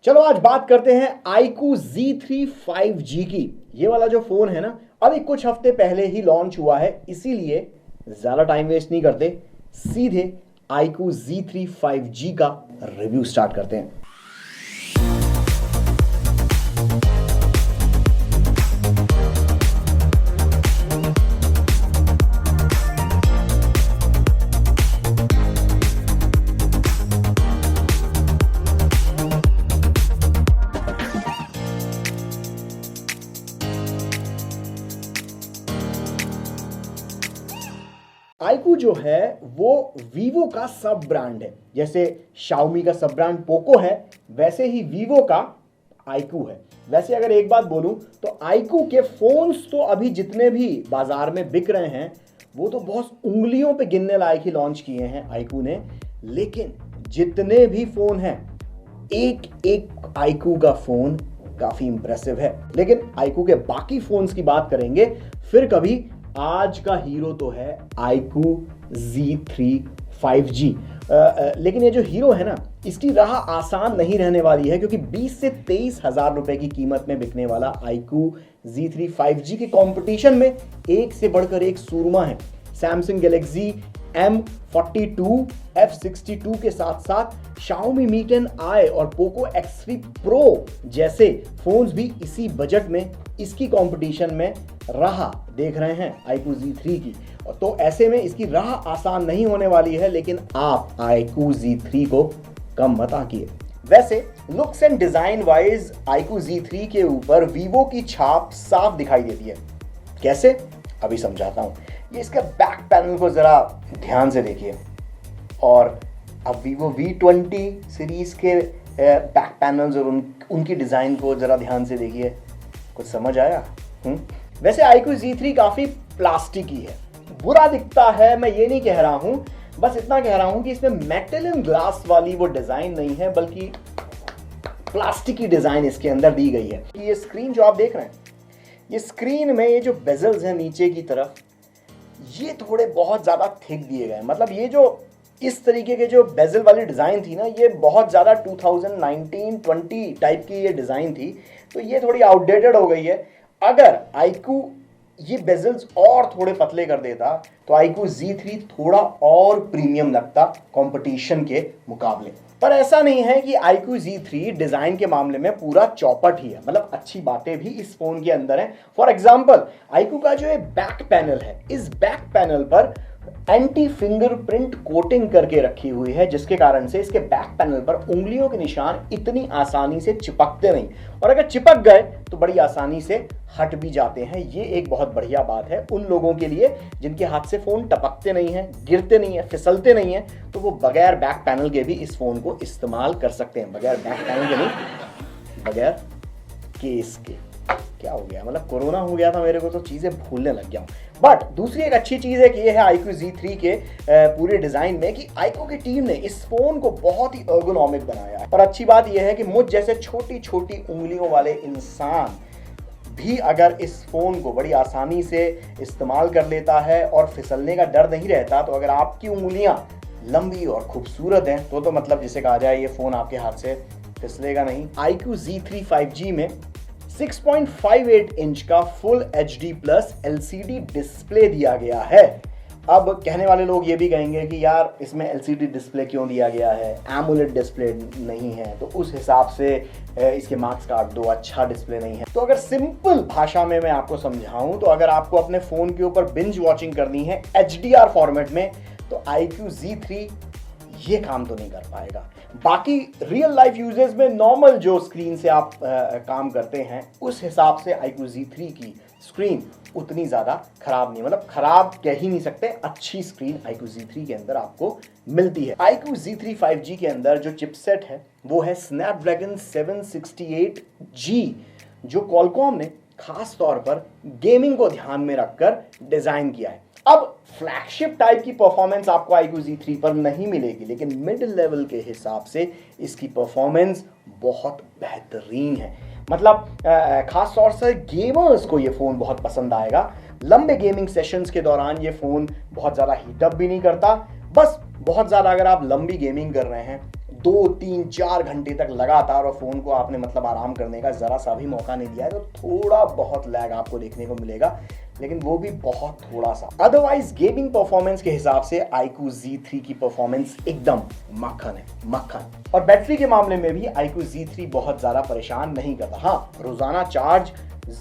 चलो आज बात करते हैं iQOO Z3 5G की। ये वाला जो फोन है ना, अभी कुछ हफ्ते पहले ही लॉन्च हुआ है, इसीलिए ज्यादा टाइम वेस्ट नहीं करते, सीधे iQOO Z3 5G का रिव्यू स्टार्ट करते हैं। iQOO जो है वो वीवो का सब ब्रांड है। जैसे Xiaomi का सब ब्रांड पोको है, वैसे ही वीवो का iQOO है। वैसे अगर एक बात बोलूं तो iQOO के फोन्स तो अभी जितने भी बाजार में बिक रहे हैं वो तो बहुत उंगलियों पे गिनने लायक ही लॉन्च किए हैं iQOO ने, लेकिन जितने भी फोन हैं एक एक iQOO का फोन काफी इंप्रेसिव है। लेकिन iQOO के बाकी फोन्स की बात करेंगे फिर कभी। आज का हीरो तो है iQOO Z3 5G। लेकिन ये जो हीरो है ना, इसकी राह आसान नहीं रहने वाली है, क्योंकि 20 से 23 हजार रुपए की कीमत में बिकने वाला iQOO Z3 5G के कंपटीशन में एक से बढ़कर एक सूरमा है। सैमसंग गैलेक्सी M42 F62 के साथ साथ Xiaomi Mi 10i और Poco X3 Pro जैसे फोन्स भी इसी बजट में इसकी कंपटीशन में राह देख रहे हैं iQOO Z3 की। और तो ऐसे में इसकी राह आसान नहीं होने वाली है, लेकिन आप iQOO Z3 को कम मत आंकिए। वैसे looks and design wise iQOO Z3 के ऊपर वीवो की छाप साफ दिखाई देती है। कैसे? अभी समझाता हूं। ये इसका बैक पैनल को जरा ध्यान से देखिए, और अब वीवो V20 सीरीज के बैक पैनल्स और उनकी डिजाइन को जरा ध्यान से देखिए। कुछ समझ आया? वैसे iQOO Z3 काफी प्लास्टिकी है, बुरा दिखता है, मैं ये नहीं कह रहा हूं, बस इतना कह रहा हूं कि इसमें मेटल एंड ग्लास वाली वो डिजाइन नहीं है, बल्कि प्लास्टिकी डिजाइन इसके अंदर दी गई है। ये स्क्रीन जो आप देख रहे हैं, ये स्क्रीन में ये जो बेजल्स हैं नीचे की तरफ, ये थोड़े बहुत ज्यादा थिक दिए गए। मतलब ये जो इस तरीके के जो बेजल वाली डिजाइन थी ना, ये बहुत ज्यादा 2019-20 टाइप की ये डिजाइन थी, तो ये थोड़ी आउटडेटेड हो गई है। अगर iQOO ये बेजल्स और थोड़े पतले कर देता तो iQOO Z3 थोड़ा और प्रीमियम लगता कंपटीशन के मुकाबले। पर ऐसा नहीं है कि iQOO Z3 डिजाइन के मामले में पूरा चौपट ही है, मतलब अच्छी बातें भी इस फोन के अंदर हैं। फॉर एग्जांपल iQOO का जो बैक पैनल है, इस बैक पैनल पर एंटी फिंगरप्रिंट कोटिंग करके रखी हुई है, जिसके कारण से इसके बैक पैनल पर उंगलियों के निशान इतनी आसानी से चिपकते नहीं, और अगर चिपक गए तो बड़ी आसानी से हट भी जाते हैं। ये एक बहुत बढ़िया बात है उन लोगों के लिए जिनके हाथ से फोन टपकते नहीं है, गिरते नहीं है, फिसलते नहीं है, तो वो बगैर बैक पैनल के भी इस फोन को इस्तेमाल कर सकते हैं। बगैर बैक पैनल के नहीं, बगैर केस के। क्या हो गया, मतलब कोरोना हो गया था मेरे को, तो चीजें भूलने लग गया हूं। बट दूसरी एक अच्छी चीज है कि ये है iQOO Z3 के पूरे डिजाइन में कि iQOO की टीम ने इस फोन को बहुत ही एर्गोनॉमिक बनाया है। और अच्छी बात यह है कि मुझ जैसे छोटी छोटी उंगलियों वाले इंसान भी अगर इस फोन को बड़ी आसानी से इस्तेमाल कर लेता है और फिसलने का डर नहीं रहता, तो अगर आपकी उंगलियां लंबी और खूबसूरत हैं तो मतलब जिसे कहा जाए ये फोन आपके हाथ से फिसलेगा नहीं। iQOO Z3 5G में 6.58 इंच का full HD plus LCD display दिया गया है। अब कहने वाले लोग ये भी कहेंगे कि यार इसमें LCD डिस्प्ले क्यों दिया गया है, एमोलेड डिस्प्ले नहीं है, तो उस हिसाब से इसके मार्क्स काट दो, अच्छा डिस्प्ले नहीं है। तो अगर सिंपल भाषा में मैं आपको समझाऊं तो अगर आपको अपने फोन के ऊपर बिंज वॉचिंग करनी है HDR फॉर्मेट में, तो iQOO Z3 ये काम तो नहीं कर पाएगा। बाकी रियल लाइफ यूजेस में नॉर्मल जो स्क्रीन से आप काम करते हैं, उस हिसाब से iQOO Z3 की स्क्रीन उतनी ज्यादा खराब नहीं, मतलब खराब कह ही नहीं सकते, अच्छी स्क्रीन iQOO Z3 के अंदर आपको मिलती है। iQOO Z3 5G के अंदर जो चिपसेट है वो है Snapdragon 768G, जो Qualcomm ने खास तौर पर गेमिंग को ध्यान में रखकर डिजाइन किया है। अब फ्लैगशिप टाइप की परफॉर्मेंस आपको iQOO Z3 पर नहीं मिलेगी, लेकिन मिड लेवल के हिसाब से इसकी परफॉर्मेंस बहुत बेहतरीन है। मतलब खास तौर से गेमर्स को ये फोन बहुत पसंद आएगा। लंबे गेमिंग सेशंस के दौरान ये फोन बहुत ज़्यादा हीटअप भी नहीं करता। बस बहुत ज़्यादा अगर आप लंबी गेमिंग कर रहे हैं, 2-3-4 घंटे तक लगातार और फोन को आपने मतलब आराम करने का जरा सा भी मौका नहीं दिया है, तो थोड़ा बहुत लैग आपको देखने को मिलेगा, लेकिन वो भी बहुत थोड़ा सा। अदरवाइज गेमिंग परफॉर्मेंस के हिसाब से iQOO Z3 की परफॉर्मेंस एकदम मक्खन है, मक्खन। और बैटरी के मामले में भी iQOO Z3 बहुत ज्यादा परेशान नहीं करता। हाँ, रोजाना चार्ज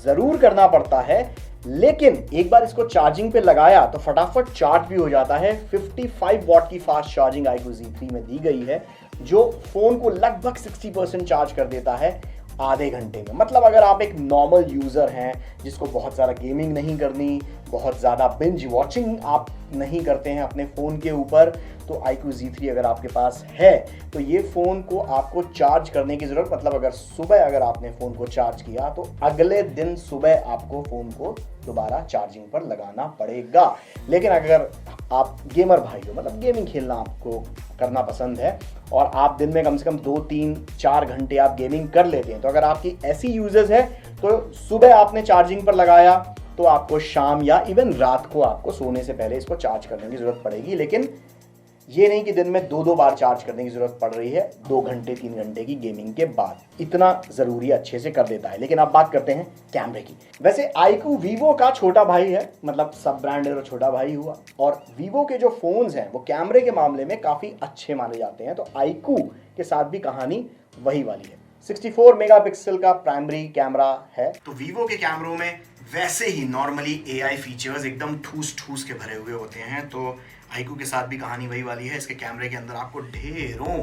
जरूर करना पड़ता है, लेकिन एक बार इसको चार्जिंग पे लगाया तो फटाफट चार्ज भी हो जाता है। 55 वॉट की फास्ट चार्जिंग iQOO Z3 में दी गई है, जो फोन को लगभग 60% चार्ज कर देता है आधे घंटे में। मतलब अगर आप एक नॉर्मल यूजर हैं जिसको बहुत ज़्यादा गेमिंग नहीं करनी, बहुत ज़्यादा बिंज वॉचिंग आप नहीं करते हैं अपने फ़ोन के ऊपर, तो iQOO Z3 अगर आपके पास है तो ये फ़ोन को आपको चार्ज करने की ज़रूरत, मतलब अगर सुबह अगर आपने फ़ोन को चार्ज किया तो अगले दिन सुबह आपको फ़ोन को दोबारा चार्जिंग पर लगाना पड़ेगा। लेकिन अगर आप गेमर भाई हो, मतलब गेमिंग खेलना आपको करना पसंद है और आप दिन में कम से कम 2-3-4 घंटे आप गेमिंग कर लेते हैं, तो अगर आपकी ऐसी यूजेस है तो सुबह आपने चार्जिंग पर लगाया तो आपको शाम या इवन रात को आपको सोने से पहले इसको चार्ज करने की जरूरत पड़ेगी। लेकिन ये नहीं कि दिन में 2-2 बार चार्ज करने की जरूरत पड़ रही है 2 घंटे 3 घंटे की गेमिंग के बाद, इतना जरूरी अच्छे से कर देता है। लेकिन अब बात करते हैं कैमरे की। वैसे iQOO वीवो का छोटा भाई है, मतलब सब ब्रांड है तो छोटा भाई हुआ, और वीवो के जो फोन्स हैं वो कैमरे के मामले में काफी अच्छे माने जाते हैं, तो iQOO के साथ भी कहानी वही वाली है। 64 मेगापिक्सल का प्राइमरी कैमरा है, तो वीवो के कैमरों में वैसे ही नॉर्मली AI फीचर्स एकदम ठूस ठूस के भरे हुए होते हैं, तो iQOO के साथ भी कहानी वही वाली है। इसके कैमरे के अंदर आपको ढेरों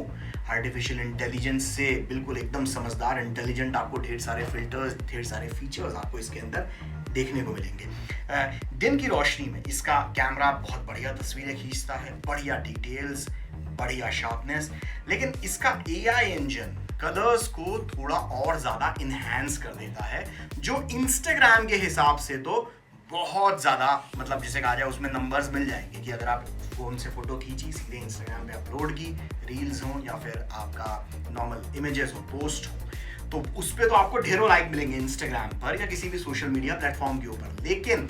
आर्टिफिशियल इंटेलिजेंस से बिल्कुल एकदम समझदार इंटेलिजेंट आपको ढेर सारे फिल्टर्स, ढेर सारे फीचर्स आपको इसके अंदर देखने को मिलेंगे। दिन की रोशनी में इसका कैमरा बहुत बढ़िया तस्वीरें खींचता है, बढ़िया डिटेल्स, बढ़िया शार्पनेस, लेकिन इसका AI इंजन कलर्स को थोड़ा और ज्यादा इनहैंस कर देता है, जो इंस्टाग्राम के हिसाब से तो बहुत ज्यादा, मतलब जिसे कहा जाए उसमें नंबर्स मिल जाएंगे कि अगर आप फोन से फोटो खींची, सीधे इंस्टाग्राम पे अपलोड की, रील्स हो या फिर आपका नॉर्मल इमेजेस हो, पोस्ट हो, तो उस पे तो आपको ढेरों लाइक मिलेंगे इंस्टाग्राम पर या किसी भी सोशल मीडिया प्लेटफॉर्म के ऊपर। लेकिन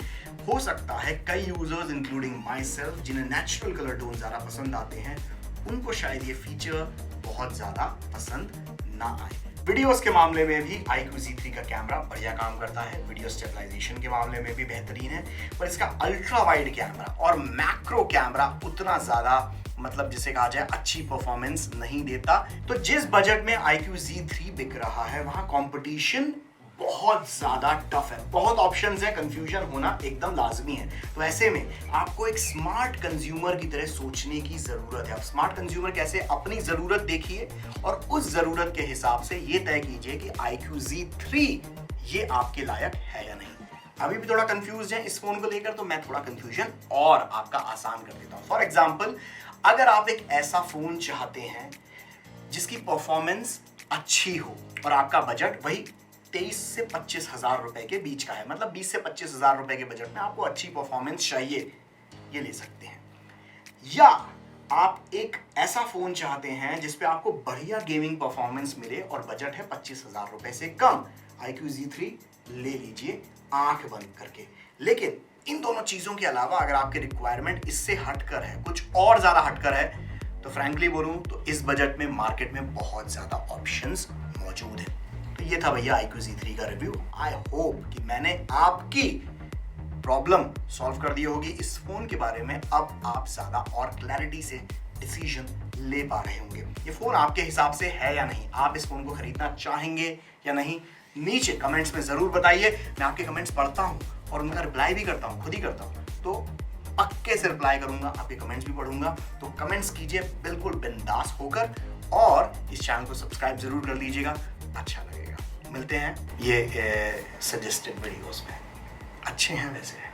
हो सकता है कई यूजर्स इंक्लूडिंग माई सेल्फ जिन्हें नेचुरल कलर टोन ज्यादा पसंद आते हैं, उनको शायद ये फीचर बहुत ज्यादा पसंद ना आए। वीडियोस के मामले में भी iQOO Z3 का कैमरा बढ़िया काम करता है, वीडियो स्टेबलाइजेशन के मामले में भी बेहतरीन है, पर इसका अल्ट्रा वाइड कैमरा और मैक्रो कैमरा उतना ज्यादा, मतलब जिसे कहा जाए अच्छी परफॉर्मेंस नहीं देता। तो जिस बजट में iQOO Z3 बिक रहा है वहां कंपटीशन बहुत ज्यादा टफ है, बहुत ऑप्शंस है, कंफ्यूजन होना एकदम लाजमी है। तो ऐसे में आपको एक स्मार्ट कंज्यूमर की तरह सोचने की जरूरत है। आप स्मार्ट कंज्यूमर कैसे, अपनी जरूरत देखिए और उस जरूरत के हिसाब से ये तय कीजिए कि iQOO Z3 ये आपके लायक है या नहीं। अभी भी थोड़ा कंफ्यूज है इस फोन को लेकर, तो मैं थोड़ा कंफ्यूजन और आपका आसान कर देता हूं। फॉर एग्जाम्पल, अगर आप एक ऐसा फोन चाहते हैं जिसकी परफॉर्मेंस अच्छी हो और आपका बजट वही 23 से 25 हजार रुपए के बीच का है, मतलब 20 से 25 हजार रुपए के बजट में आपको अच्छी परफॉर्मेंस चाहिए, ये ले सकते हैं। या आप एक ऐसा फोन चाहते हैं जिसपे आपको बढ़िया गेमिंग परफॉर्मेंस मिले और बजट है 25 हजार रुपए से कम, iQOO Z3 ले लीजिए आंख बंद करके। लेकिन इन दोनों चीजों के अलावा अगर आपके रिक्वायरमेंट इससे हटकर है, कुछ और ज्यादा हटकर है, तो फ्रैंकली बोलूं तो इस बजट में मार्केट में बहुत ज्यादा ऑप्शंस मौजूद हैं। तो ये था भैया iQOO Z3 का रिव्यू। आई होप कि मैंने आपकी प्रॉब्लम सॉल्व कर दी होगी इस फोन के बारे में। अब आप ज्यादा और क्लैरिटी से डिसीजन ले पा रहे होंगे। ये फोन आपके हिसाब से है या नहीं, आप इस फोन को खरीदना चाहेंगे या नहीं, नीचे कमेंट्स में जरूर बताइए। मैं आपके कमेंट्स पढ़ता हूँ और उनका रिप्लाई भी करता हूँ, खुद ही करता हूँ, तो पक्के से रिप्लाई करूंगा, आपके कमेंट्स भी पढ़ूंगा। तो कमेंट्स कीजिए बिल्कुल बिंदास होकर और इस चैनल को सब्सक्राइब जरूर कर लीजिएगा, अच्छा लगेगा। मिलते हैं ये सजेस्टेड वीडियोस में, अच्छे हैं वैसे।